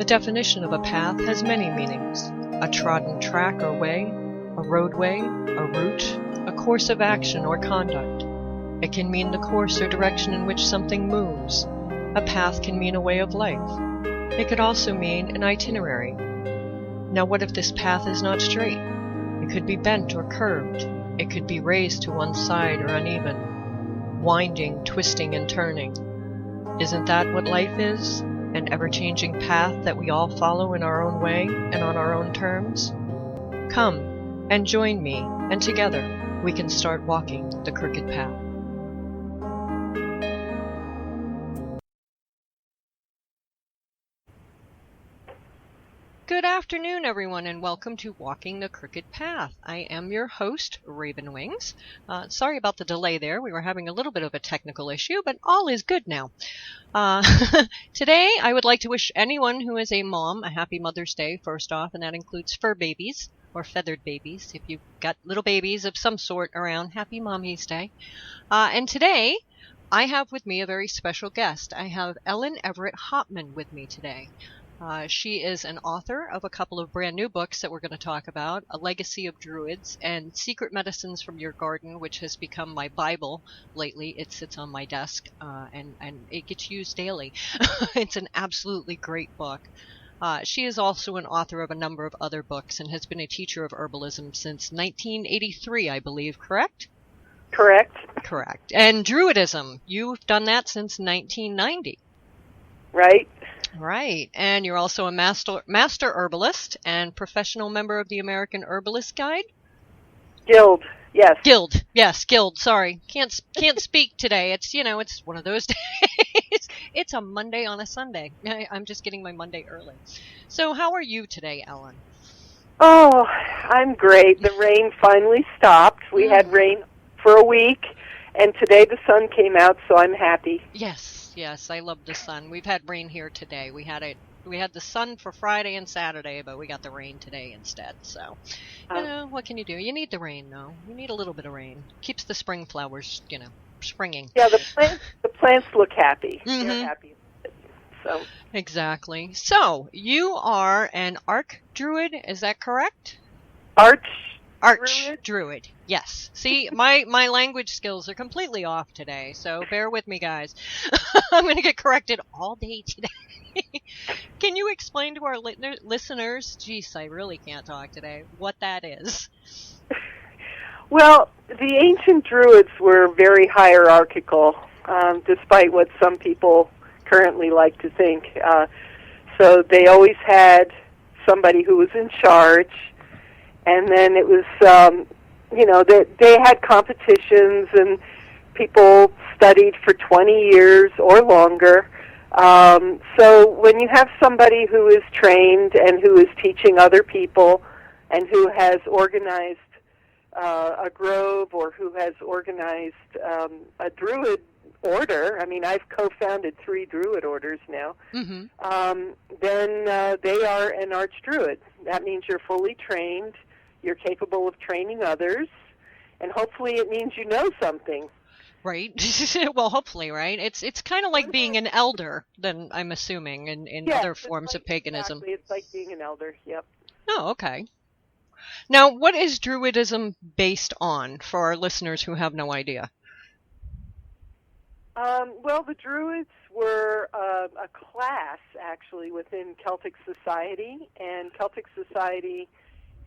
The definition of a path has many meanings: a trodden track or way, a roadway, a route, a course of action or conduct. It can mean the course or direction in which something moves. A path can mean a way of life. It could also mean an itinerary. Now, what if this path is not straight? It could be bent or curved. It could be raised to one side or uneven, winding, twisting, and turning. Isn't that what life is? An ever-changing path that we all follow in our own way and on our own terms? Come and join me, and together we can start walking the crooked path. Good afternoon, everyone, and welcome to Walking the Crooked Path. I am your host, Raven Wings. Sorry about the delay there. We were having a little bit of a technical issue, but all is good now. Today, I would like to wish anyone who is a mom a happy Mother's Day, first off, and that includes fur babies or feathered babies. If you've got little babies of some sort around, happy Mommy's Day. And today, I have with me a very special guest. I have Ellen Evert Hopman with me today. She is an author of a couple of brand new books that we're going to talk about, A Legacy of Druids and Secret Medicines from Your Garden, which has become my Bible lately. It sits on my desk and it gets used daily. It's an absolutely great book. She is also an author of a number of other books and has been a teacher of herbalism since 1983, I believe, correct? Correct. And Druidism, you've done that since 1990. Right, and you're also a master herbalist and professional member of the American Herbalist Guide? Guild, yes. Guild, sorry. Can't speak today. It's one of those days. It's a Monday on a Sunday. I'm just getting my Monday early. So how are you today, Ellen? Oh, I'm great. The rain finally stopped. We had rain for a week, and today the sun came out, so I'm happy. Yes, I love the sun. We've had rain here today. We had the sun for Friday and Saturday, but we got the rain today instead. So, what can you do? You need the rain, though. You need a little bit of rain. Keeps the spring flowers, springing. Yeah, the plants look happy. Mm-hmm. They're happy. So exactly. So you are an Archdruid, is that correct? Archdruid, yes. See, my language skills are completely off today, so bear with me, guys. I'm going to get corrected all day today. Can you explain to our listeners, geez, I really can't talk today, what that is? Well, the ancient Druids were very hierarchical, despite what some people currently like to think. So they always had somebody who was in charge. And then it was, they had competitions and people studied for 20 years or longer. So when you have somebody who is trained and who is teaching other people and who has organized a grove or who has organized a Druid order, I mean, I've co-founded 3 Druid orders now, then they are an Archdruid. That means you're fully trained. You're capable of training others, and hopefully it means you know something. Right. Well, hopefully, right? It's kind of like being an elder, then I'm assuming, in other forms of paganism. Exactly. It's like being an elder, yep. Oh, okay. Now, what is Druidism based on for our listeners who have no idea? Well, the Druids were a class, actually, within Celtic society, and Celtic society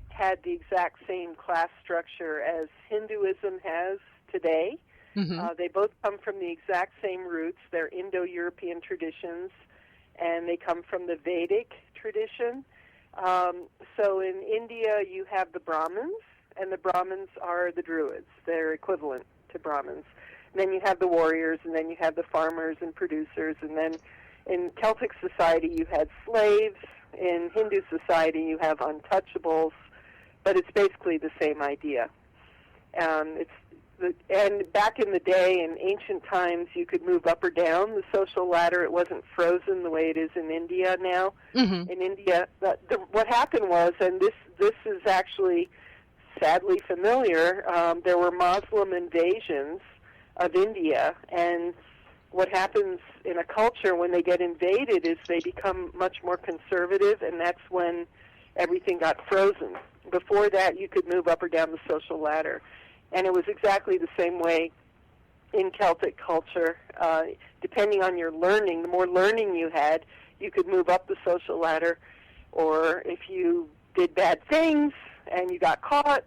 had the exact same class structure as Hinduism has today. Mm-hmm. They both come from the exact same roots. They're Indo-European traditions, and they come from the Vedic tradition. So in India, you have the Brahmins, and the Brahmins are the Druids. They're equivalent to Brahmins. And then you have the warriors, and then you have the farmers and producers, and then in Celtic society, you had slaves. In Hindu society, you have untouchables. But it's basically the same idea. And back in the day, in ancient times, you could move up or down the social ladder. It wasn't frozen the way it is in India now. Mm-hmm. In India, what happened was, and this is actually sadly familiar, there were Muslim invasions of India, and what happens in a culture when they get invaded is they become much more conservative, and that's when everything got frozen. Before that, you could move up or down the social ladder. And it was exactly the same way in Celtic culture. Depending on your learning, the more learning you had, you could move up the social ladder, or if you did bad things and you got caught,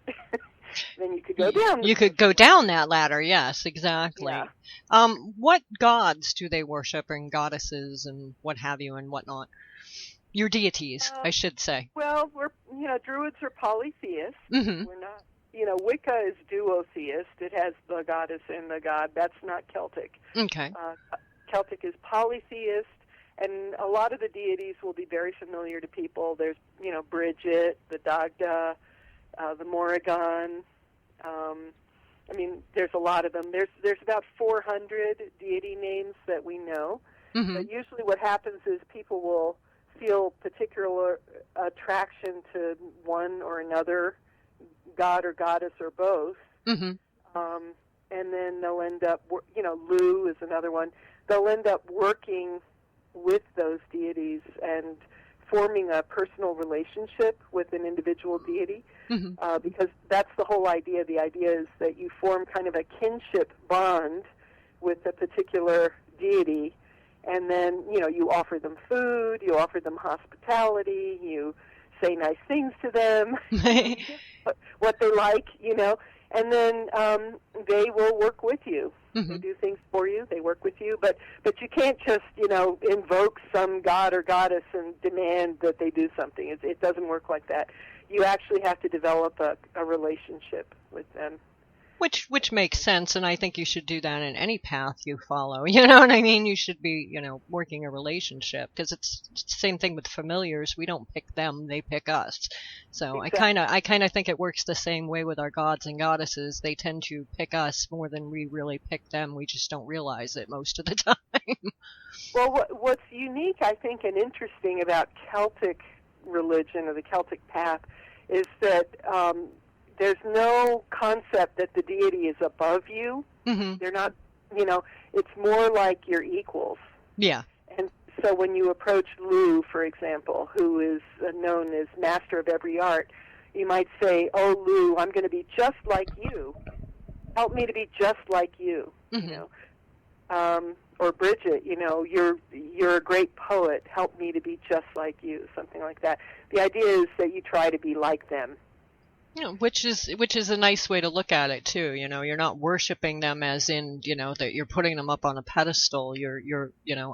then you could go down. You could go down that ladder, yes, exactly. Yeah. What gods do they worship, and goddesses and what have you and whatnot? Your deities, I should say. Well, Druids are polytheists. Mm-hmm. We're not, Wicca is duotheist. It has the goddess and the god. That's not Celtic. Okay. Celtic is polytheist, and a lot of the deities will be very familiar to people. There's, Bridget, the Dagda, the Morrigan. There's a lot of them. There's about 400 deity names that we know. Mm-hmm. But usually what happens is people will feel particular attraction to one or another god or goddess or both. Mm-hmm. And then they'll end up, Lu is another one. They'll end up working with those deities and forming a personal relationship with an individual deity, mm-hmm. Because that's the whole idea. The idea is that you form kind of a kinship bond with a particular deity, and then, you offer them food, you offer them hospitality, you say nice things to them, what they like, and then they will work with you. Mm-hmm. They do things for you, they work with you, but you can't just, invoke some god or goddess and demand that they do something. It doesn't work like that. You actually have to develop a relationship with them. Which makes sense, and I think you should do that in any path you follow. You know what I mean? You should be, working a relationship, because it's the same thing with familiars. We don't pick them; they pick us. So Exactly. I kind of think it works the same way with our gods and goddesses. They tend to pick us more than we really pick them. We just don't realize it most of the time. Well, what's unique, I think, and interesting about Celtic religion or the Celtic path is that there's no concept that the deity is above you. Mm-hmm. They're not, it's more like you're equals. Yeah. And so when you approach Lu, for example, who is known as master of every art, you might say, "Oh, Lu, I'm going to be just like you. Help me to be just like you." Mm-hmm. Or Bridget, you're a great poet. Help me to be just like you, something like that. The idea is that you try to be like them. Which is a nice way to look at it too. You're not worshiping them as in, that you're putting them up on a pedestal.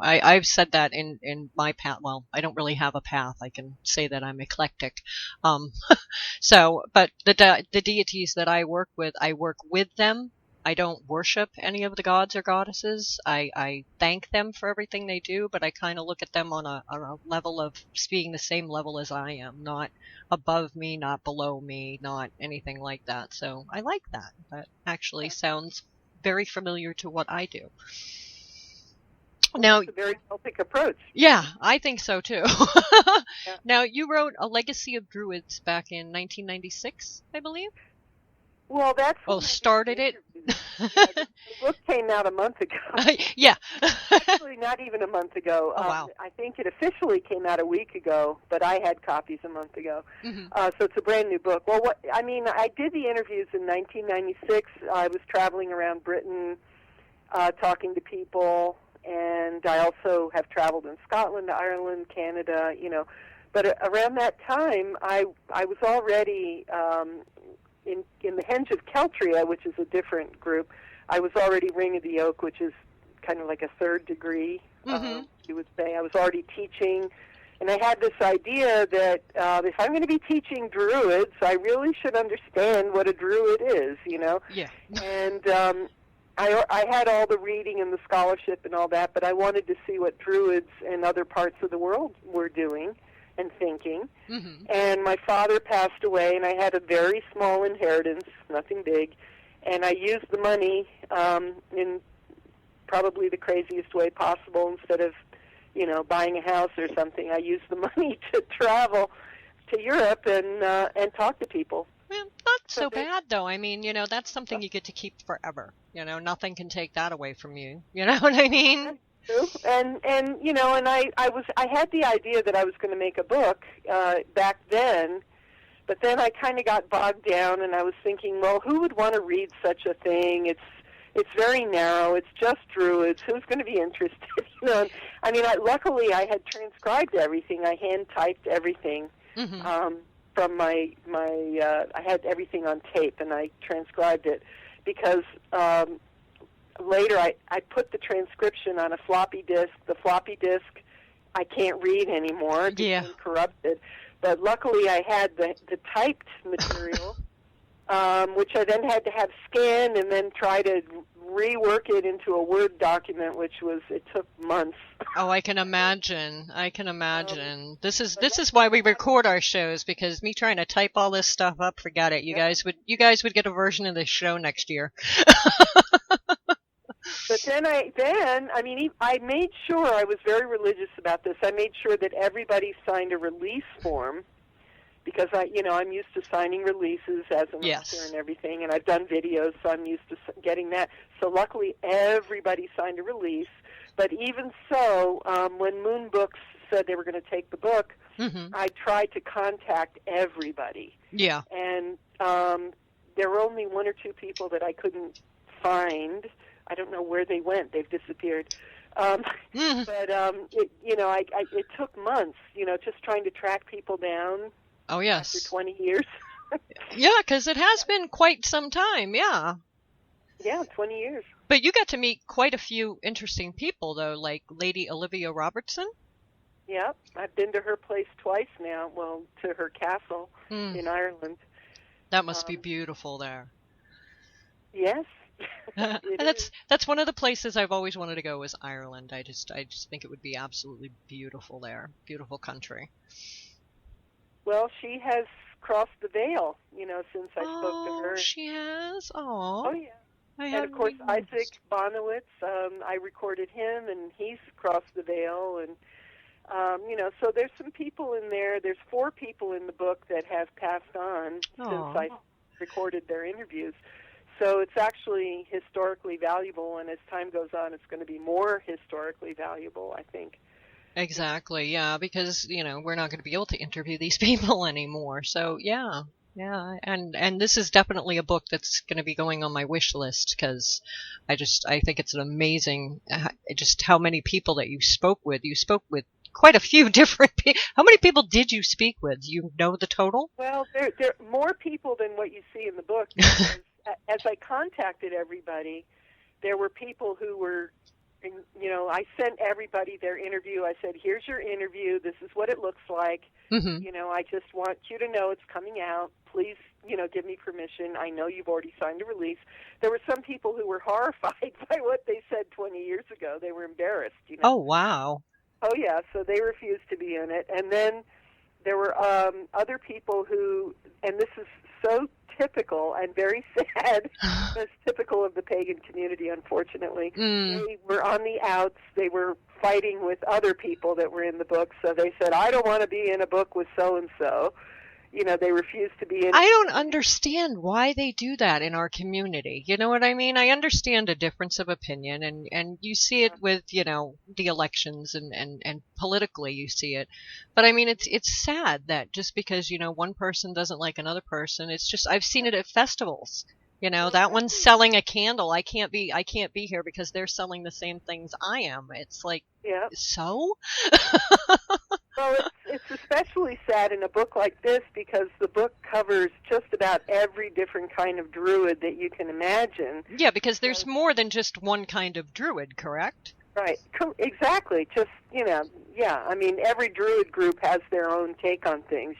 I've said that in my path. Well, I don't really have a path. I can say that I'm eclectic. But the deities that I work with them. I don't worship any of the gods or goddesses. I thank them for everything they do, but I kind of look at them on a level of being the same level as I am, not above me, not below me, not anything like that. So I like that. That actually sounds very familiar to what I do. Now, it's a very Celtic approach. Yeah, I think so too. Yeah. Now, you wrote A Legacy of Druids back in 1996, I believe. Well, that's started it. The book came out a month ago. Yeah. Actually, not even a month ago. Oh, wow. I think it officially came out a week ago, but I had copies a month ago. Mm-hmm. So it's a brand new book. Well, I did the interviews in 1996. I was traveling around Britain, talking to people, and I also have traveled in Scotland, Ireland, Canada. But around that time, I was already in the Henge of Keltria, which is a different group. I was already Ring of the Oak, which is kind of like a third degree, mm-hmm. You would say. I was already teaching, and I had this idea that if I'm going to be teaching Druids, I really should understand what a Druid is, Yeah. And I had all the reading and the scholarship and all that, but I wanted to see what Druids in other parts of the world were doing and thinking. Mm-hmm. And my father passed away, and I had a very small inheritance, nothing big, and I used the money in probably the craziest way possible. Instead of, buying a house or something, I used the money to travel to Europe and talk to people. Well, That's so bad, though. I mean, that's something you get to keep forever. Nothing can take that away from you. You know what I mean? True. And I had the idea that I was going to make a book back then, but then I kind of got bogged down, and I was thinking, well, who would want to read such a thing? It's very narrow. It's just Druids. Who's going to be interested? I mean, luckily I had transcribed everything. I hand typed everything from my I had everything on tape, and I transcribed it because later I put the transcription on a floppy disk. The floppy disk I can't read anymore. It became corrupted. But luckily I had the typed material, which I then had to have scanned and then try to rework it into a Word document, it took months. Oh, I can imagine. This is why we record our shows, because me trying to type all this stuff up, forget it. You guys would get a version of this show next year. But then I made sure, I was very religious about this. I made sure that everybody signed a release form, because I'm used to signing releases as an author and everything, and I've done videos, so I'm used to getting that. So luckily, everybody signed a release. But even so, when Moon Books said they were going to take the book, I tried to contact everybody. Yeah. And there were only one or two people that I couldn't find. I don't know where they went. They've disappeared. But it took months, just trying to track people down. Oh, yes. After 20 years. Yeah, because it has been quite some time, yeah. Yeah, 20 years. But you got to meet quite a few interesting people, though, like Lady Olivia Robertson. Yeah, I've been to her place twice now, to her castle in Ireland. That must be beautiful there. Yes. That's one of the places I've always wanted to go is Ireland. I just think it would be absolutely beautiful there. Beautiful country. Well, she has crossed the veil, since I spoke to her. Oh, she has? Oh, yeah. And, of course, Isaac Bonowitz, I recorded him, and he's crossed the veil. And, so there's some people in there. There's 4 people in the book that have passed on since I recorded their interviews. So it's actually historically valuable, and as time goes on, it's going to be more historically valuable, I think. Exactly, yeah, because, we're not going to be able to interview these people anymore. So, yeah, and this is definitely a book that's going to be going on my wish list, because I think it's an amazing, just how many people that you spoke with. You spoke with quite a few different people. How many people did you speak with? Do you know the total? Well, there are more people than what you see in the book, because as I contacted everybody, there were people who were, I sent everybody their interview. I said, here's your interview. This is what it looks like. I just want you to know it's coming out. Please, give me permission. I know you've already signed a release. There were some people who were horrified by what they said 20 years ago. They were embarrassed, Oh, wow. Oh, yeah, so they refused to be in it. And then there were other people who, and this is so typical and very sad, it's typical of the pagan community, unfortunately. They were on the outs. They were fighting with other people that were in the book, so they said, I don't want to be in a book with so-and-so. They refused to be in. I don't understand why they do that in our community. You know what I mean? I understand a difference of opinion, and you see it with, the elections and politically you see it. But I mean, it's sad that just because, one person doesn't like another person, it's just, I've seen it at festivals. That one's selling a candle. I can't be here because they're selling the same things I am. It's like, so? Well, it's especially sad in a book like this because the book covers just about every different kind of druid that you can imagine. Yeah, because there's more than just one kind of druid, correct? Right, exactly. Just, I mean, every druid group has their own take on things,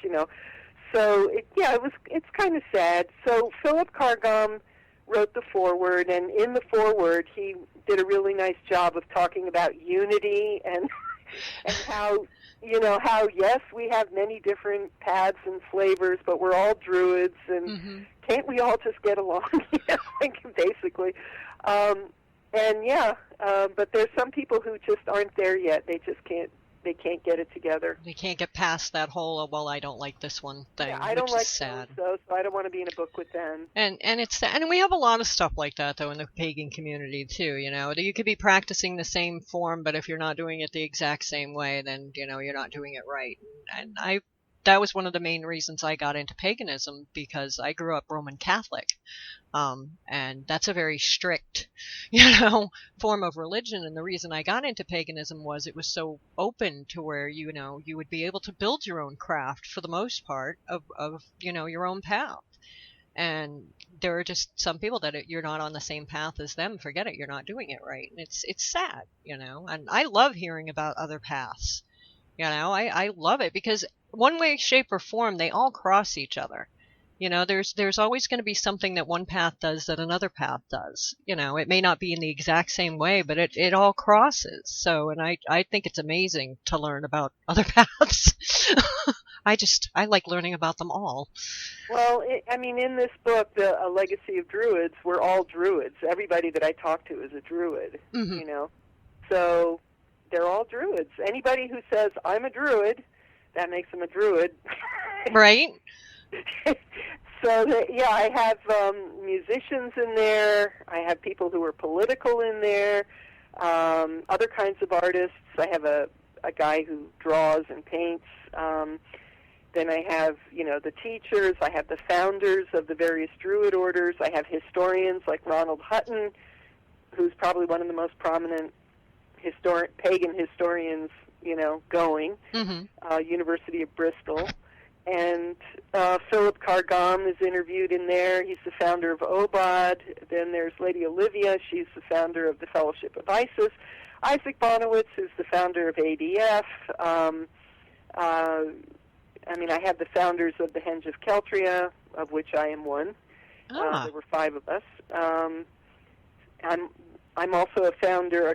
So, it's kind of sad. So Philip Cargom wrote the foreword, and in the foreword he did a really nice job of talking about unity and how, yes, we have many different paths and flavors, but we're all druids, and can't we all just get along, basically. But there's some people who just aren't there yet. They just can't they can't get it together. They can't get past that whole, "Oh, well, I don't like this one" thing, Yeah, I don't which like is sad. so I don't want to be in a book with them. And we have a lot of stuff like that though in the pagan community too. You could be practicing the same form, but if you're not doing it the exact same way, then you're not doing it right. And that was one of the main reasons I got into paganism, because I grew up Roman Catholic. And that's a very strict, form of religion. And the reason I got into paganism was it was so open to where, you would be able to build your own craft for the most part of your own path. And there are just some people that you're not on the same path as them. Forget it. You're not doing it right. And it's sad, and I love hearing about other paths. I love it because one way, shape, or form, they all cross each other. There's always going to be something that one path does that another path does. It may not be in the exact same way, but it all crosses. So, and I think it's amazing to learn about other paths. I like learning about them all. Well, in this book, A Legacy of Druids, we're all Druids. Everybody that I talk to is a Druid, So they're all Druids. Anybody who says, I'm a Druid, that makes them a Druid. Right. So, I have musicians in there. I have people who are political in there, other kinds of artists. I have a guy who draws and paints. Then I have, the teachers. I have the founders of the various Druid orders. I have historians like Ronald Hutton, who's probably one of the most prominent pagan historians, going, University of Bristol. And Philip Cargam is interviewed in there. He's the founder of Obad. Then there's Lady Olivia. She's the founder of the Fellowship of Isis. Isaac Bonowitz is the founder of ADF. I have the founders of the Henge of Keltria, of which I am one. There were 5 of us. I'm also a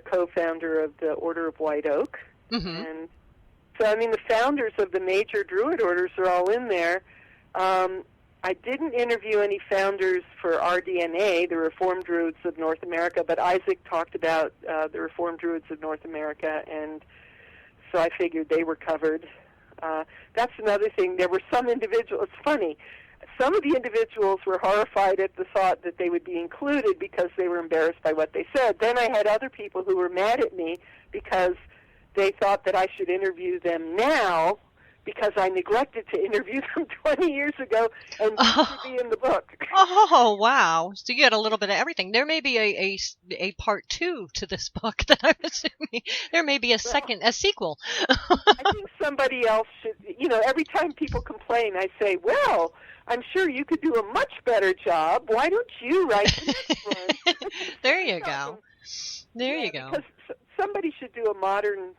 co-founder of the Order of White Oak. And so, the founders of the major Druid orders are all in there. I didn't interview any founders for RDNA, the Reformed Druids of North America, but Isaac talked about the Reformed Druids of North America, and so I figured they were covered. That's another thing. There were some individuals, it's funny, some of the individuals were horrified at the thought that they would be included because they were embarrassed by what they said. Then I had other people who were mad at me because they thought that I should interview them now because I neglected to interview them 20 years ago and to be in the book. Oh, wow. So you get a little bit of everything. There may be a part 2 to this book that I'm assuming. There may be a sequel. I think somebody else should, every time people complain, I say, well, I'm sure you could do a much better job. Why don't you write the next one? There you go. There you go. Because somebody should do a modern,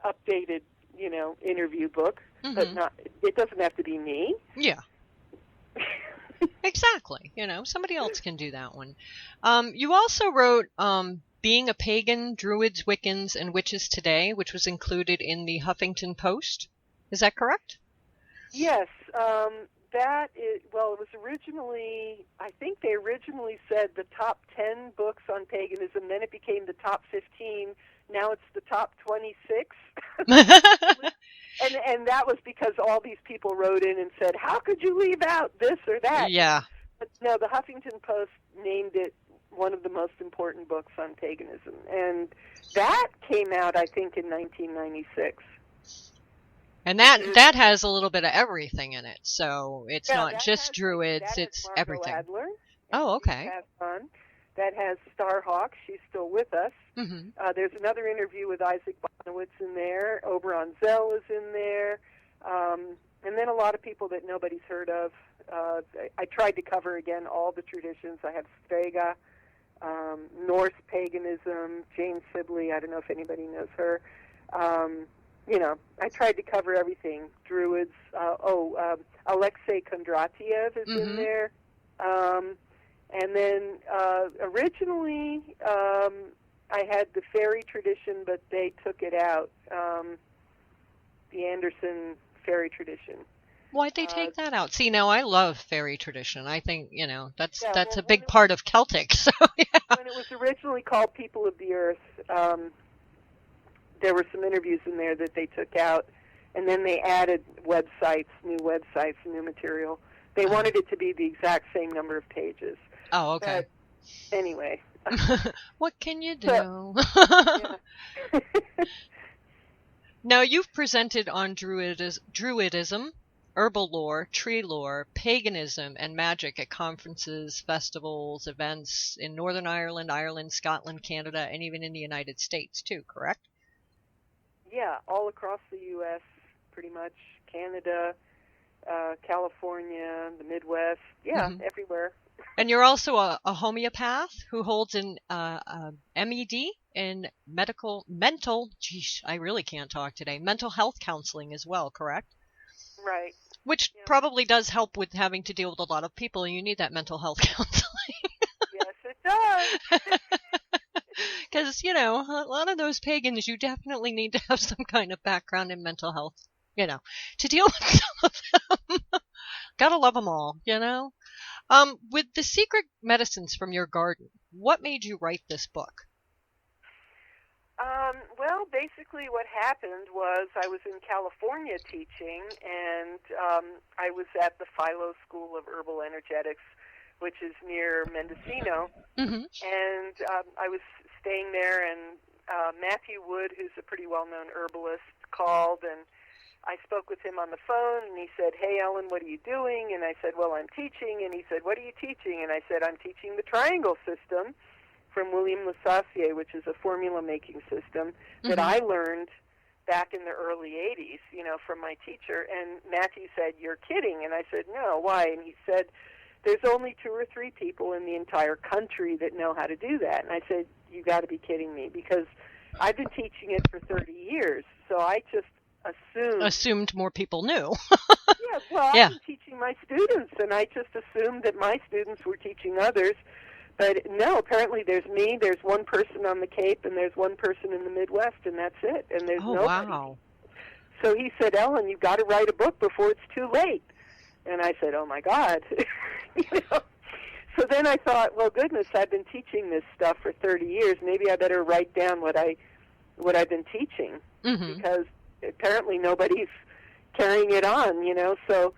updated, interview book, but it doesn't have to be me. Yeah. Exactly. Somebody else can do that one. You also wrote Being a Pagan, Druids, Wiccans, and Witches Today, which was included in the Huffington Post. Is that correct? Yes. It was originally, I think they originally said the top 10 books on paganism, then it became the top 15. Now it's the top 26. And that was because all these people wrote in and said, how could you leave out this or that? Yeah. But no, the Huffington Post named it one of the most important books on paganism. And that came out, I think, in 1996. And that has a little bit of everything in it. So it's not just Druids, it's Margot everything. Adler, oh, okay. That has Starhawk. She's still with us. There's another interview with Isaac Bonowitz in there. Oberon Zell is in there. And then a lot of people that nobody's heard of. I tried to cover, again, all the traditions. I have Svega, Norse paganism, Jane Sibley. I don't know if anybody knows her. I tried to cover everything. Druids. Alexei Kondratiev is in there. And then originally I had the fairy tradition, but they took it out, the Anderson fairy tradition. Why'd they take that out? See, now I love fairy tradition. I think, that's a big part of Celtic. So, yeah. When it was originally called People of the Earth, there were some interviews in there that they took out, and then they added websites, new material. They wanted it to be the exact same number of pages. Oh, okay. But anyway. What can you do? So, yeah. Now, you've presented on Druidism, herbal lore, tree lore, paganism, and magic at conferences, festivals, events in Northern Ireland, Ireland, Scotland, Canada, and even in the United States, too, correct? Yeah, all across the U.S., pretty much. Canada, California, the Midwest. Yeah, everywhere. And you're also a homeopath who holds an MED in mental health counseling as well, correct? Right. Which probably does help with having to deal with a lot of people. You need that mental health counseling. Yes, it does. Because, a lot of those pagans, you definitely need to have some kind of background in mental health, to deal with some of them. Gotta love them all, With the secret medicines from your garden, what made you write this book? Well, basically what happened was I was in California teaching, and I was at the Philo School of Herbal Energetics, which is near Mendocino, and I was staying there, and Matthew Wood, who's a pretty well-known herbalist, called, and I spoke with him on the phone, and he said, "Hey, Ellen, what are you doing?" And I said, "Well, I'm teaching." And he said, "What are you teaching?" And I said, "I'm teaching the triangle system from William Lasassier, which is a formula-making system that I learned back in the early 80s, from my teacher." And Matthew said, "You're kidding." And I said, "No, why?" And he said, "There's only 2 or 3 people in the entire country that know how to do that." And I said, "You got to be kidding me," because I've been teaching it for 30 years, so I just assumed more people knew. Yeah, well, I've been teaching my students, and I just assumed that my students were teaching others. But no, apparently there's me, there's one person on the Cape, and there's one person in the Midwest, and that's it. And there's nobody. Wow. So he said, "Ellen, you've got to write a book before it's too late." And I said, "Oh, my God." So then I thought, well, goodness, I've been teaching this stuff for 30 years. Maybe I better write down what I've been teaching, because apparently nobody's carrying it on, So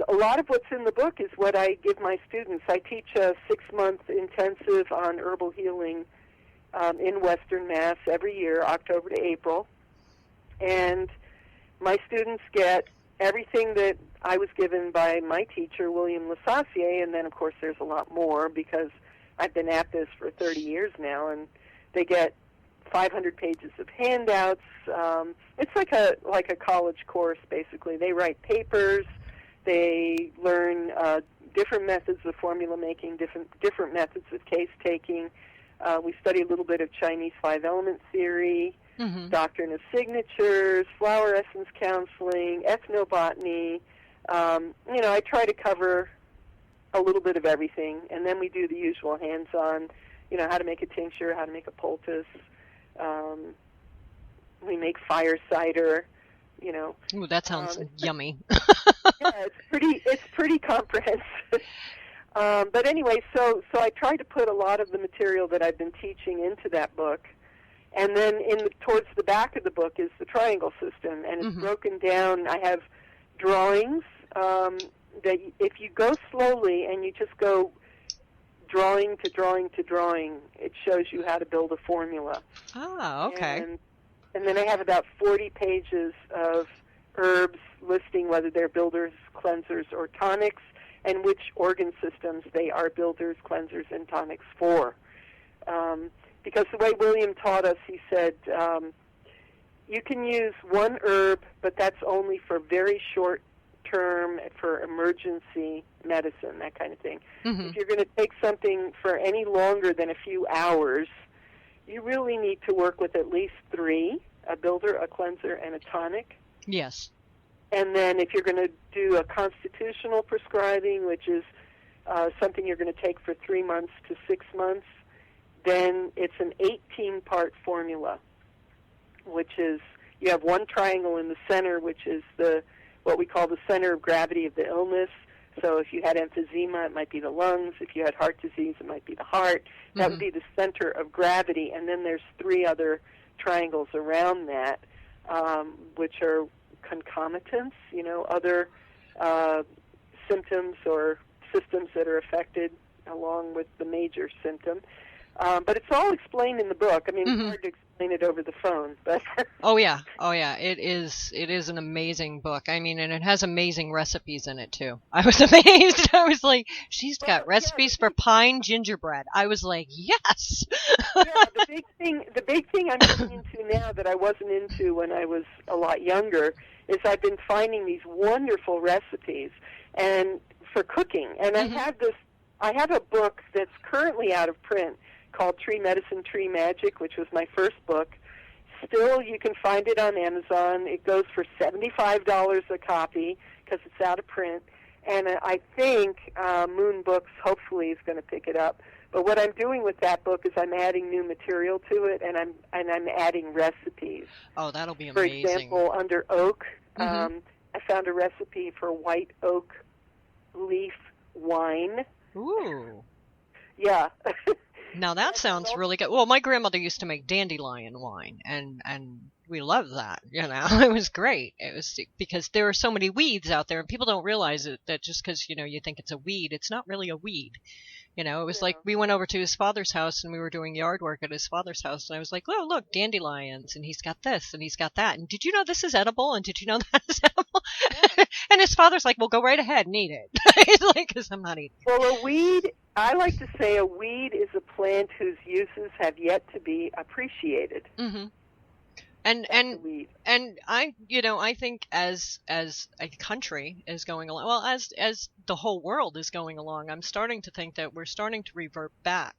a lot of what's in the book is what I give my students. I teach a 6-month intensive on herbal healing in Western Mass every year, October to April. And my students get everything that I was given by my teacher, William Lasassier, and then, of course, there's a lot more because I've been at this for 30 years now, and they get 500 pages of handouts. It's like a college course, basically. They write papers. They learn different methods of formula making, different methods of case taking. We study a little bit of Chinese 5-element theory, doctrine of signatures, flower essence counseling, ethnobotany. I try to cover a little bit of everything, and then we do the usual hands-on, how to make a tincture, how to make a poultice. We make fire cider, Ooh, that sounds yummy. Yeah, it's pretty comprehensive. But anyway, so I try to put a lot of the material that I've been teaching into that book, and then towards the back of the book is the triangle system, and it's broken down. I have drawings that if you go slowly and you just go drawing to drawing to drawing, it shows you how to build a formula. Ah, okay. And then I have about 40 pages of herbs listing whether they're builders, cleansers, or tonics, and which organ systems they are builders, cleansers, and tonics for. Because the way William taught us, he said, you can use one herb, but that's only for very short term, for emergency medicine, that kind of thing. If you're going to take something for any longer than a few hours, you really need to work with at least 3, a builder, a cleanser, and a tonic. Yes. And then if you're going to do a constitutional prescribing, which is something you're going to take for 3 months to 6 months, then it's an 18-part formula, which is you have one triangle in the center, which is what we call the center of gravity of the illness. So if you had emphysema, it might be the lungs. If you had heart disease, it might be the heart. That would be the center of gravity. And then there's 3 other triangles around that, which are concomitants, other symptoms or systems that are affected along with the major symptom. But it's all explained in the book. I mean, it's hard to explain it over the phone, but Oh yeah. It is an amazing book. I mean, and it has amazing recipes in it too. I was amazed. I was like, she's got recipes for pine gingerbread. I was like, yes. Yeah, the big thing I'm getting into now that I wasn't into when I was a lot younger is I've been finding these wonderful recipes and for cooking. And I have a book that's currently out of print called Tree Medicine, Tree Magic, which was my first book. Still, you can find it on Amazon. It goes for $75 a copy because it's out of print. And I think Moon Books hopefully is going to pick it up. But what I'm doing with that book is I'm adding new material to it, and I'm adding recipes. Oh, that'll be For amazing. example, under oak, I found a recipe for white oak leaf wine. Ooh. Yeah. Now that sounds really good. Well, my grandmother used to make dandelion wine, and we loved that. It was great. It was because there are so many weeds out there, and people don't realize it, that just because you think it's a weed, it's not really a weed. It was like we went over to his father's house and we were doing yard work at his father's house, and I was like, "Oh, look, dandelions, and he's got this and he's got that. And did you know this is edible? And did you know that is edible?" And his father's like, "Well, go right ahead and eat it." He's like, "Because I'm not eating." Well, a weed, I like to say a weed is a plant whose uses have yet to be appreciated. Mm-hmm. And I think as a country is going along, well, as the whole world is going along, I'm starting to think that we're starting to revert back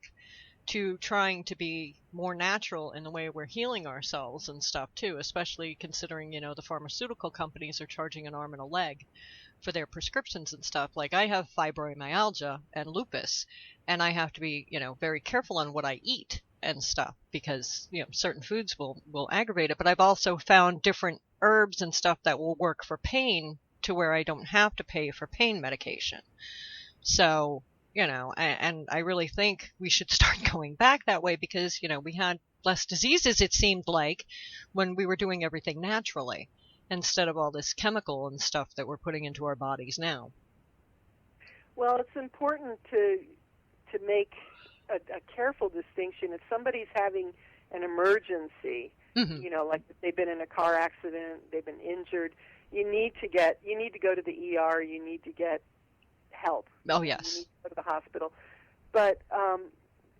to trying to be more natural in the way we're healing ourselves and stuff too, especially considering, the pharmaceutical companies are charging an arm and a leg for their prescriptions and stuff. Like I have fibromyalgia and lupus, and I have to be, very careful on what I eat and stuff because certain foods will aggravate it. But I've also found different herbs and stuff that will work for pain to where I don't have to pay for pain medication. So and I really think we should start going back that way because we had less diseases, it seemed like, when we were doing everything naturally instead of all this chemical and stuff that we're putting into our bodies now. Well, it's important to make a careful distinction. If somebody's having an emergency, like if they've been in a car accident, they've been injured, you need to go to the ER, you need to get help. Oh, yes. You need to go to the hospital. But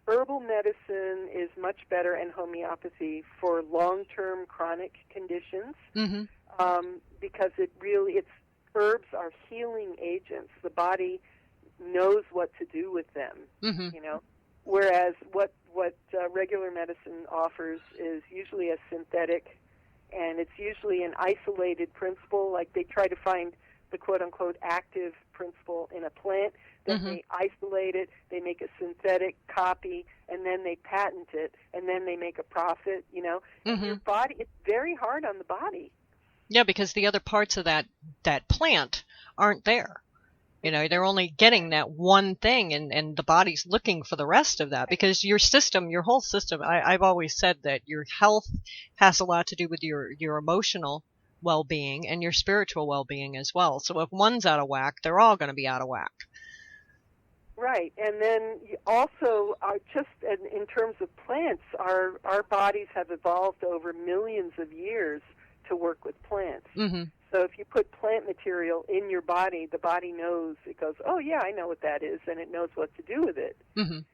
herbal medicine is much better, and homeopathy for long-term chronic conditions because herbs are healing agents. The body knows what to do with them, Whereas what regular medicine offers is usually a synthetic, and it's usually an isolated principle. Like they try to find the quote-unquote active principle in a plant, then they isolate it, they make a synthetic copy, and then they patent it, and then they make a profit, And your body, it's very hard on the body. Yeah, because the other parts of that plant aren't there. They're only getting that one thing, and the body's looking for the rest of that because your whole system, I've always said that your health has a lot to do with your emotional well-being and your spiritual well-being as well. So if one's out of whack, they're all going to be out of whack. Right, and then also, just in terms of plants, our bodies have evolved over millions of years to work with plants. So if you put plant material in your body, the body knows. It goes, oh yeah, I know what that is, and it knows what to do with it. And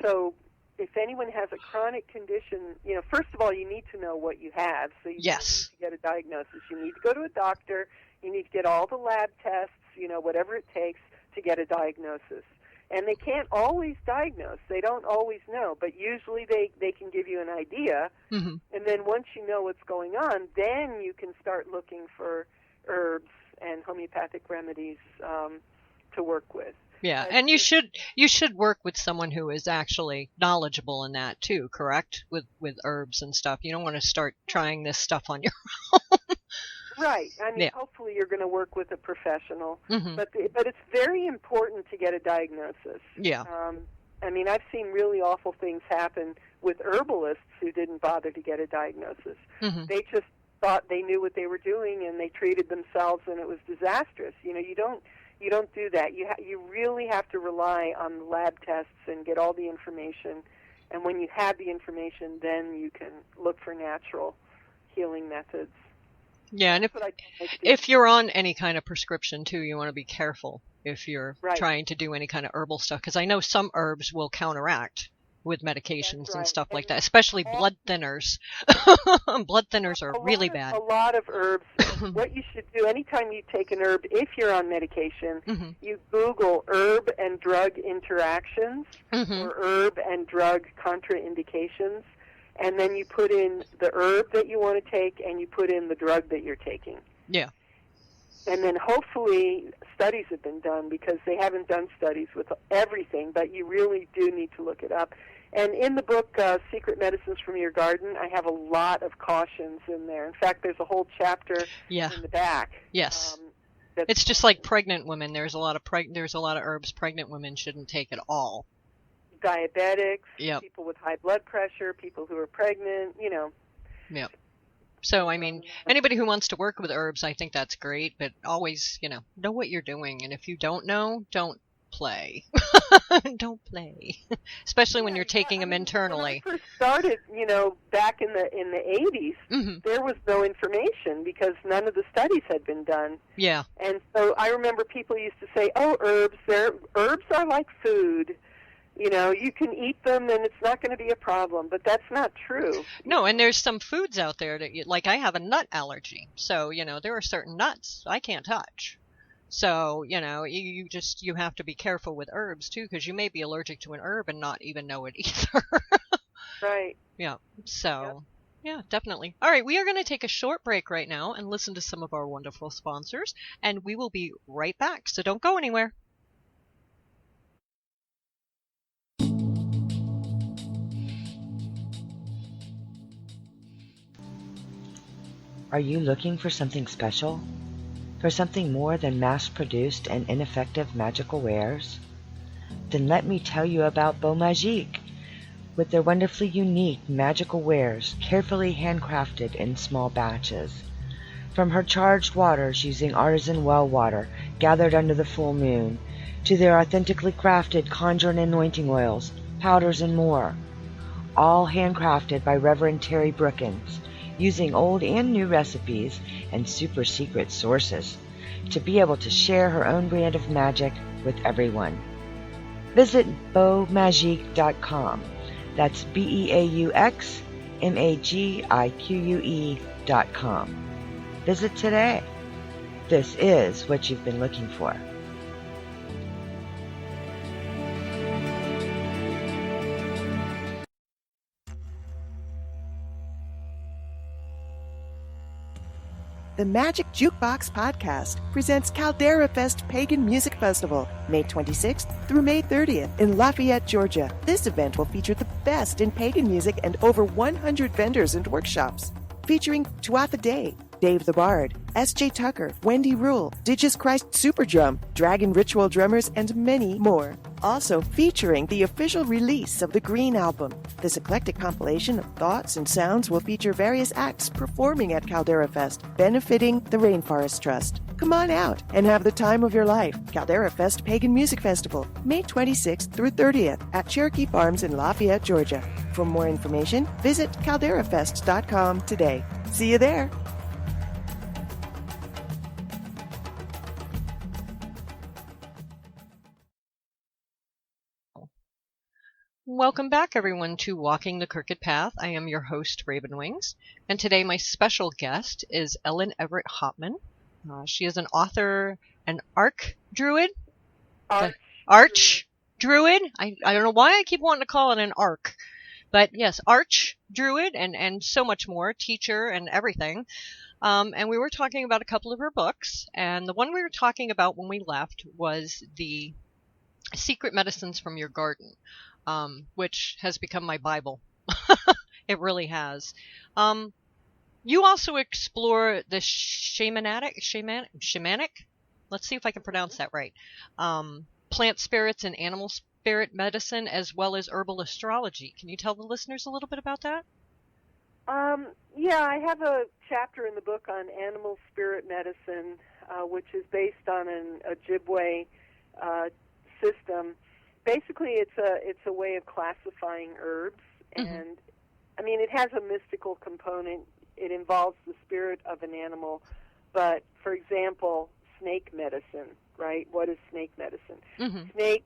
so if anyone has a chronic condition, first of all, you need to know what you have. So you need to get a diagnosis. You need to go to a doctor. You need to get all the lab tests, whatever it takes to get a diagnosis. And they can't always diagnose. They don't always know, but usually they can give you an idea. And then once you know what's going on, then you can start looking for herbs and homeopathic remedies to work with. Yeah, and you should work with someone who is actually knowledgeable in that too, correct? With herbs and stuff. You don't want to start trying this stuff on your own. Right. I mean, hopefully you're going to work with a professional, but it's very important to get a diagnosis. Yeah. I mean, I've seen really awful things happen with herbalists who didn't bother to get a diagnosis. Mm-hmm. They just thought they knew what they were doing, and they treated themselves, and it was disastrous. You don't do that. You really have to rely on the lab tests and get all the information. And when you have the information, then you can look for natural healing methods. Yeah, and That's if you're on any kind of prescription too, you want to be careful if you're right. trying to do any kind of herbal stuff, because I know some herbs will counteract with medications and stuff like that, especially blood thinners. Blood thinners are really bad. A lot of herbs. What you should do anytime you take an herb, if you're on medication, Mm-hmm. you Google herb and drug interactions Mm-hmm. or herb and drug contraindications, and then you put in the herb that you want to take and you put in the drug that you're taking. Yeah. And then hopefully studies have been done, because they haven't done studies with everything, but you really do need to look it up. And in the book, Secret Medicines from Your Garden, I have a lot of cautions in there. In fact, there's a whole chapter in the back. Yes. It's just like pregnant women. There's a lot of herbs pregnant women shouldn't take at all. Diabetics, Yep. people with high blood pressure, people who are pregnant, Yep. So, I mean, anybody who wants to work with herbs, I think that's great, but always, know what you're doing. And if you don't know, don't play. Don't play. Especially when you're taking them internally. When I first started, back in the 80s, Mm-hmm. there was no information because none of the studies had been done. Yeah. And so I remember people used to say, "Oh, herbs are like food. You can eat them and it's not going to be a problem," but that's not true. No, and there's some foods out there that, like I have a nut allergy. So, there are certain nuts I can't touch. So, you have to be careful with herbs too, because you may be allergic to an herb and not even know it either. Right. Yeah. So, yeah, definitely. All right, we are going to take a short break right now and listen to some of our wonderful sponsors, and we will be right back. So don't go anywhere. Are you looking for something special? For something more than mass-produced and ineffective magical wares? Then let me tell you about Beau Magique, with their wonderfully unique magical wares carefully handcrafted in small batches. From her charged waters using artisan well water gathered under the full moon, to their authentically crafted conjuring anointing oils, powders, and more, all handcrafted by Reverend Terry Brookins, using old and new recipes and super secret sources to be able to share her own brand of magic with everyone. Visit beaumagique.com. That's BEAUXMAGIQUE.com. Visit today. This is what you've been looking for. The Magic Jukebox Podcast presents Caldera Fest Pagan Music Festival, May 26th through May 30th in Lafayette, Georgia. This event will feature the best in pagan music and over 100 vendors and workshops, featuring Tuatha Day, Dave the Bard, S.J. Tucker, Wendy Rule, Digis Christ Super Drum, Dragon Ritual Drummers, and many more. Also featuring the official release of the Green Album. This eclectic compilation of thoughts and sounds will feature various acts performing at Caldera Fest, benefiting the Rainforest Trust. Come on out and have the time of your life. Caldera Fest Pagan Music Festival, May 26th through 30th at Cherokee Farms in Lafayette, Georgia. For more information, visit calderafest.com today. See you there. Welcome back, everyone, to Walking the Crooked Path. I am your host, Raven Wings, and today my special guest is Ellen Evert Hopman. She is an author, an arch druid. Arch druid. I don't know why I keep wanting to call it an arc, but yes, arch druid, and so much more, teacher and everything. And we were talking about a couple of her books, and the one we were talking about when we left was the Secret Medicines from Your Garden. Which has become my Bible. It really has. You also explore the shamanic, let's see if I can pronounce that right, plant spirits and animal spirit medicine as well as herbal astrology. Can you tell the listeners a little bit about that? Yeah, I have a chapter in the book on animal spirit medicine, which is based on an Ojibwe system. Basically, it's a way of classifying herbs, and I mean, it has a mystical component. It involves the spirit of an animal, but for example, snake medicine, right? What is snake medicine? Snake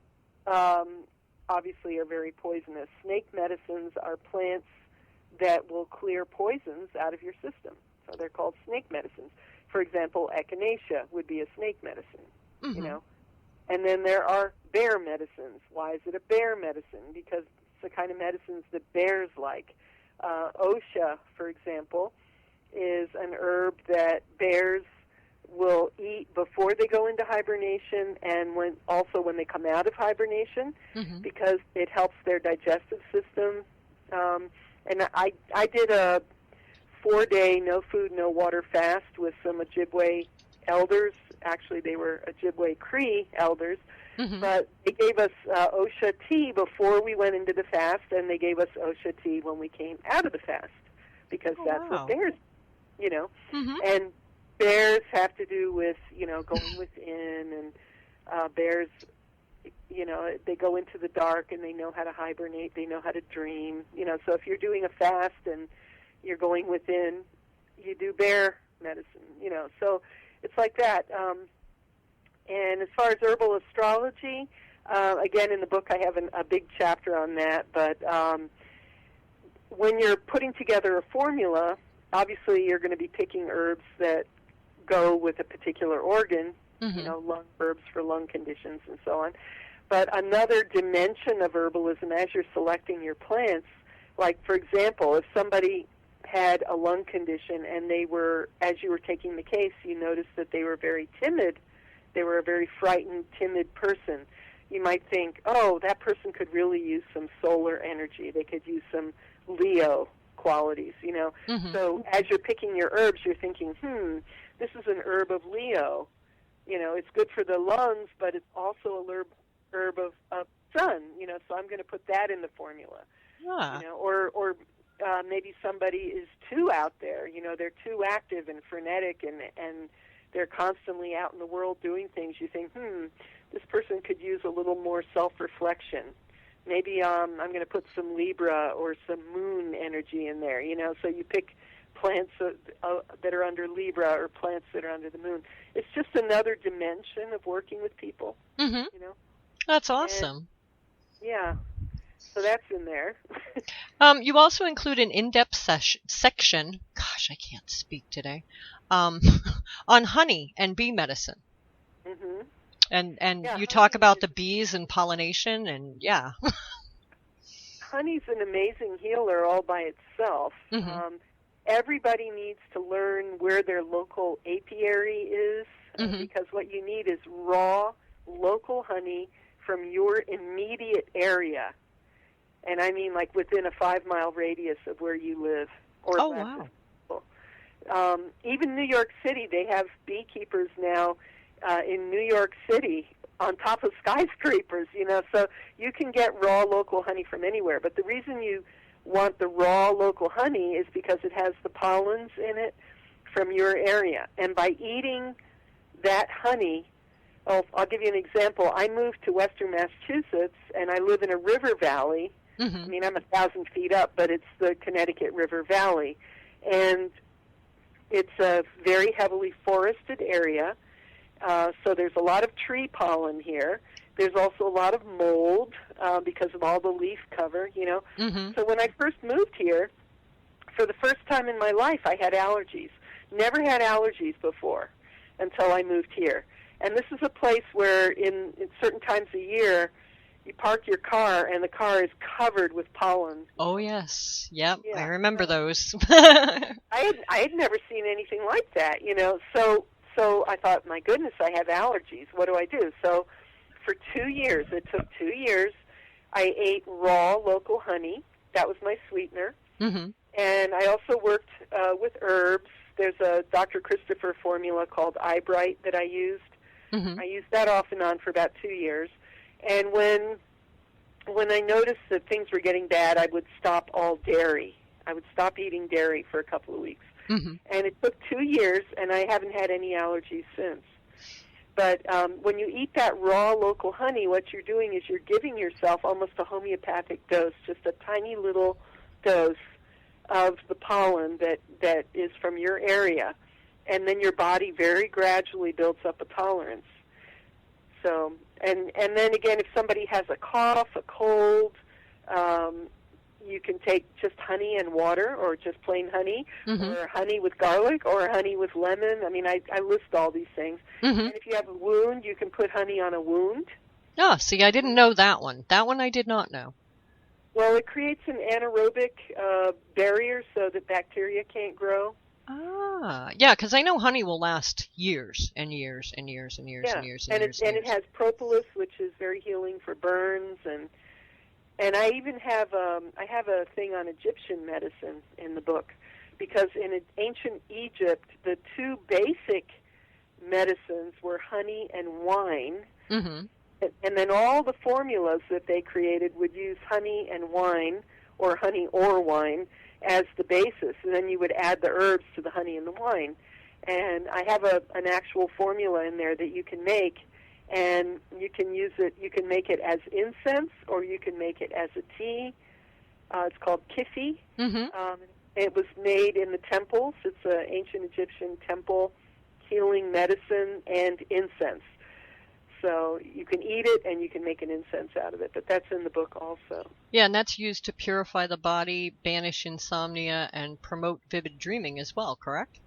obviously are very poisonous. Snake medicines are plants that will clear poisons out of your system. So they're called snake medicines. For example, echinacea would be a snake medicine, you know. And then there are bear medicines. Why is it a bear medicine? Because it's the kind of medicines that bears like. Osha, for example, is an herb that bears will eat before they go into hibernation and when they come out of hibernation, because it helps their digestive system. And I did a 4-day no food, no water fast with some Ojibwe elders. Actually, they were Ojibwe Cree elders. But they gave us Osha tea before we went into the fast, and they gave us Osha tea when we came out of the fast, because that's what bears, you know. And bears have to do with, you know, going within, and bears, you know, they go into the dark and they know how to hibernate, they know how to dream, you know. So if you're doing a fast and you're going within, you do bear medicine, you know. So it's like that. And as far as herbal astrology, again, in the book I have a big chapter on that, but when you're putting together a formula, obviously you're going to be picking herbs that go with a particular organ, you know, lung herbs for lung conditions and so on. But another dimension of herbalism, as you're selecting your plants, like, for example, if somebody had a lung condition and they were, as you were taking the case, you noticed that they were very timid, they were a very frightened, timid person, you might think, oh, that person could really use some solar energy. They could use some Leo qualities, you know. So as you're picking your herbs, you're thinking, this is an herb of Leo. You know, it's good for the lungs, but it's also a herb of sun, you know, so I'm going to put that in the formula. You know, or maybe somebody is too out there, you know, they're too active and frenetic, and they're constantly out in the world doing things. You think, this person could use a little more self-reflection. Maybe I'm going to put some Libra or some moon energy in there, you know, so you pick plants that are under Libra or plants that are under the moon. It's just another dimension of working with people, you know. That's awesome. And, yeah, so that's in there. You also include an in-depth section, gosh, I can't speak today, on honey and bee medicine. And you talk about the bees and pollination, and honey's an amazing healer all by itself. Everybody needs to learn where their local apiary is, because what you need is raw, local honey from your immediate area. And I mean like within a 5-mile radius of where you live. Or even New York City, they have beekeepers now in New York City on top of skyscrapers, you know, so you can get raw local honey from anywhere. But the reason you want the raw local honey is because it has the pollens in it from your area. And by eating that honey, I'll give you an example. I moved to western Massachusetts, and I live in a river valley. I mean, I'm 1,000 feet up, but it's the Connecticut River Valley. And it's a very heavily forested area, so there's a lot of tree pollen here. There's also a lot of mold because of all the leaf cover, you know. So when I first moved here, for the first time in my life, I had allergies. Never had allergies before until I moved here. And this is a place where in certain times a year, you park your car and the car is covered with pollen. Oh, yes. Yep, yeah. I remember those. I had never seen anything like that, you know. So I thought, my goodness, I have allergies. What do I do? So for 2 years, it took 2 years, I ate raw local honey. That was my sweetener. And I also worked with herbs. There's a Dr. Christopher formula called Eyebright that I used. I used that off and on for about 2 years. And when when I noticed that things were getting bad, I would stop all dairy. I would stop eating dairy for a couple of weeks. Mm-hmm. And it took 2 years, and I haven't had any allergies since. But when you eat that raw local honey, what you're doing is you're giving yourself almost a homeopathic dose, just a tiny little dose of the pollen that is from your area. And then your body very gradually builds up a tolerance. So, and then again, if somebody has a cough, a cold, you can take just honey and water, or just plain honey, Mm-hmm. or honey with garlic, or honey with lemon. I mean, I list all these things. Mm-hmm. And if you have a wound, you can put honey on a wound. Oh, see, I didn't know that one. That one I did not know. Well, it creates an anaerobic barrier so that bacteria can't grow. Ah, yeah, because I know honey will last years and years and years and years Yeah, and years and and years. it has propolis, which is very healing for burns, and I even have a thing on Egyptian medicine in the book, because in ancient Egypt the two basic medicines were honey and wine, Mm-hmm. and then all the formulas that they created would use honey and wine, or honey or wine, as the basis, and then you would add the herbs to the honey and the wine. And I have an actual formula in there that you can make, and you can use it. You can make it as incense, or you can make it as a tea. It's called kifi. Mm-hmm. It was made in the temples. It's an ancient Egyptian temple healing medicine and incense. So you can eat it, and you can make an incense out of it. But that's in the book also. Yeah, and that's used to purify the body, banish insomnia, and promote vivid dreaming as well, correct?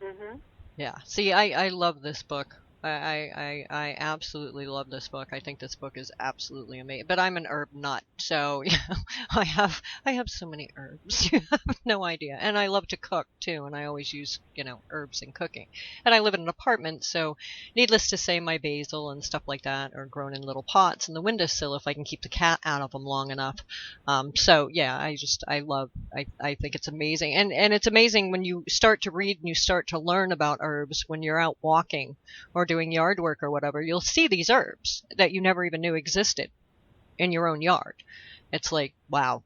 Mm-hmm. Yeah. See, I love this book. I absolutely love this book. I think this book is absolutely amazing. But I'm an herb nut, so yeah, I have so many herbs. You have no idea. And I love to cook too, and I always use, herbs in cooking. And I live in an apartment, so needless to say, my basil and stuff like that are grown in little pots in the windowsill if I can keep the cat out of them long enough. So yeah, I think it's amazing. And it's amazing when you start to read and you start to learn about herbs when you're out walking or doing yard work or whatever. You'll see these herbs that you never even knew existed in your own yard. It's like, wow,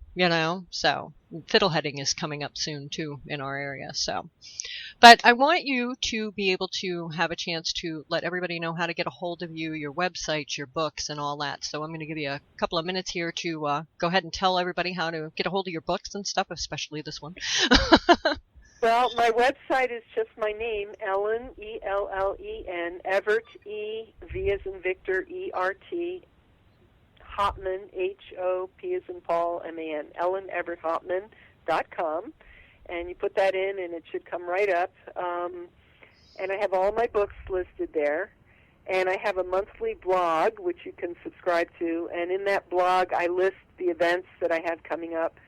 so fiddleheading is coming up soon too in our area. So, but I want you to be able to have a chance to let everybody know how to get a hold of you, your website, your books, and all that. So I'm going to give you a couple of minutes here to go ahead and tell everybody how to get a hold of your books and stuff, especially this one. Well, my website is just my name, Ellen, Ellen, Evert, V as in Victor, ERT, Hopman, HOP as in Paul, MAN, EllenEvertHopman.com, and you put that in, and it should come right up. And I have all my books listed there, and I have a monthly blog, which you can subscribe to, and in that blog I list the events that I have coming up.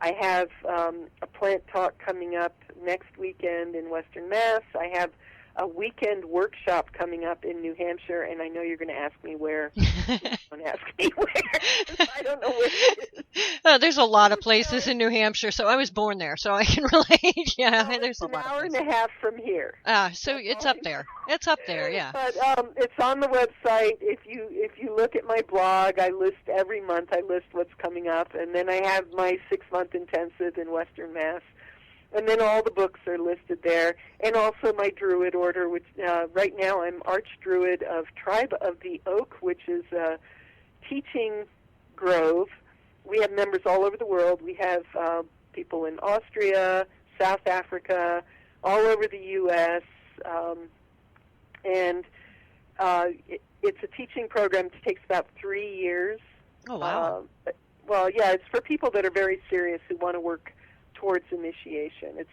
I have a plant talk coming up next weekend in Western Mass. I have a weekend workshop coming up in New Hampshire, and I know you're going to ask me where. Don't ask me where. I don't know where it is. There's a lot of places in New Hampshire, so I was born there, so I can relate. Yeah, Well, there's a lot of It's an hour places. and a half from here. So it's up there. It's up there, yeah. But it's on the website. If you look at my blog, I list every month. I list what's coming up, and then I have my 6-month intensive in Western Mass, and then all the books are listed there, and also my Druid order, which right now I'm Archdruid of Tribe of the Oak, which is a teaching grove. We have members all over the world. We have people in Austria, South Africa, all over the U.S., and it's a teaching program that takes about 3 years. Oh, wow. Well, yeah, it's for people that are very serious who want to work towards initiation. It's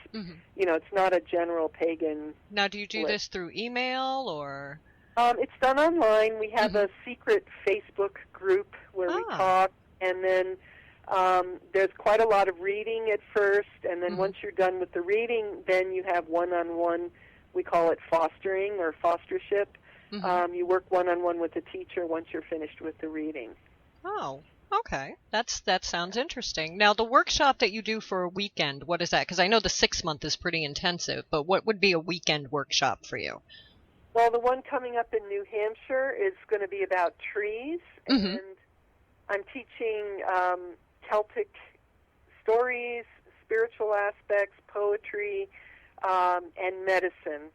it's not a general pagan. Now, do you do this through email or? It's done online. We have a secret Facebook group where we talk, and then there's quite a lot of reading at first, and then once you're done with the reading, then you have one-on-one. We call it fostering or fostership. You work one-on-one with a teacher once you're finished with the reading. Oh, okay. That sounds interesting. Now, the workshop that you do for a weekend, what is that? Because I know the 6-month is pretty intensive, but what would be a weekend workshop for you? Well, the one coming up in New Hampshire is going to be about trees, and I'm teaching Celtic stories, spiritual aspects, poetry, and medicine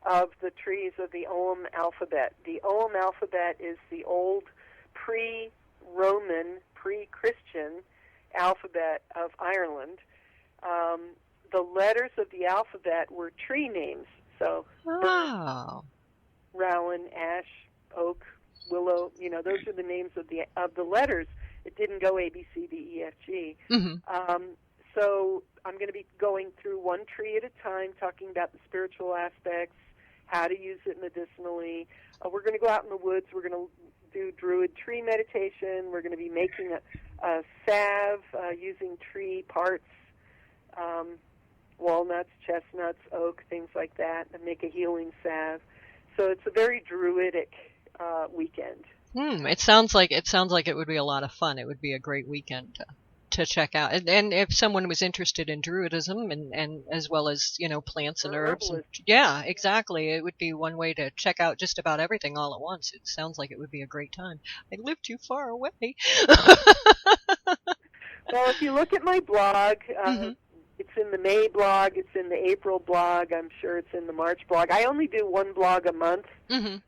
of the trees of the Ogham alphabet. The Ogham alphabet is the old pre-Roman, pre-Christian alphabet of Ireland. The letters of the alphabet were tree names. So, Rowan, ash, oak, willow. Those are the names of the letters. It didn't go A, B, C, D, E, F, G. Mm-hmm. So I'm going to be going through one tree at a time, talking about the spiritual aspects, how to use it medicinally. We're going to go out in the woods. We're going to do Druid tree meditation. We're going to be making a salve using tree parts, walnuts, chestnuts, oak, things like that, and make a healing salve. So it's a very druidic weekend. It sounds like it would be a lot of fun. It would be a great weekend to check out. And if someone was interested in Druidism and as well as, plants and herbs. Yeah, exactly. It would be one way to check out just about everything all at once. It sounds like it would be a great time. I live too far away. Well, if you look at my blog, it's in the May blog, it's in the April blog, I'm sure it's in the March blog. I only do one blog a month,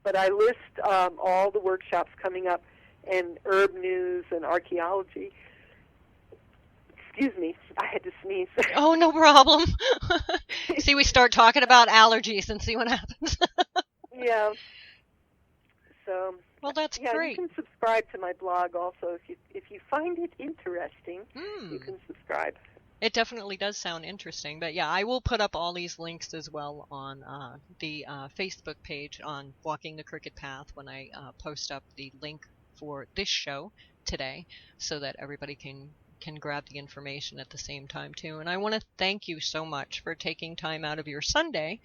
but I list all the workshops coming up and herb news and archaeology. Excuse me, I had to sneeze. Oh, no problem. See, we start talking about allergies and see what happens. Yeah. So, well, that's great. You can subscribe to my blog also. If you find it interesting, you can subscribe. It definitely does sound interesting. But yeah, I will put up all these links as well on the Facebook page on Walking the Crooked Path when I post up the link for this show today, so that everybody can grab the information at the same time too. And I want to thank you so much for taking time out of your Sunday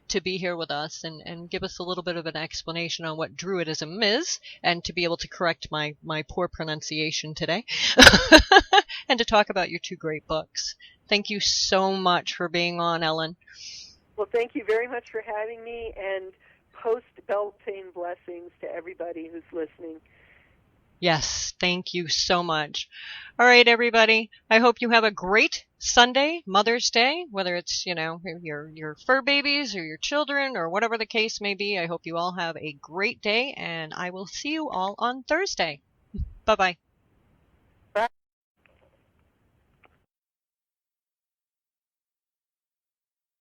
to be here with us and give us a little bit of an explanation on what Druidism is, and to be able to correct my poor pronunciation today and to talk about your two great books. Thank you so much for being on, Ellen. Well, thank you very much for having me, and post-Beltane blessings to everybody who's listening. Yes, thank you so much. All right, everybody. I hope you have a great Sunday, Mother's Day, whether it's, your fur babies or your children or whatever the case may be. I hope you all have a great day, and I will see you all on Thursday. Bye-bye.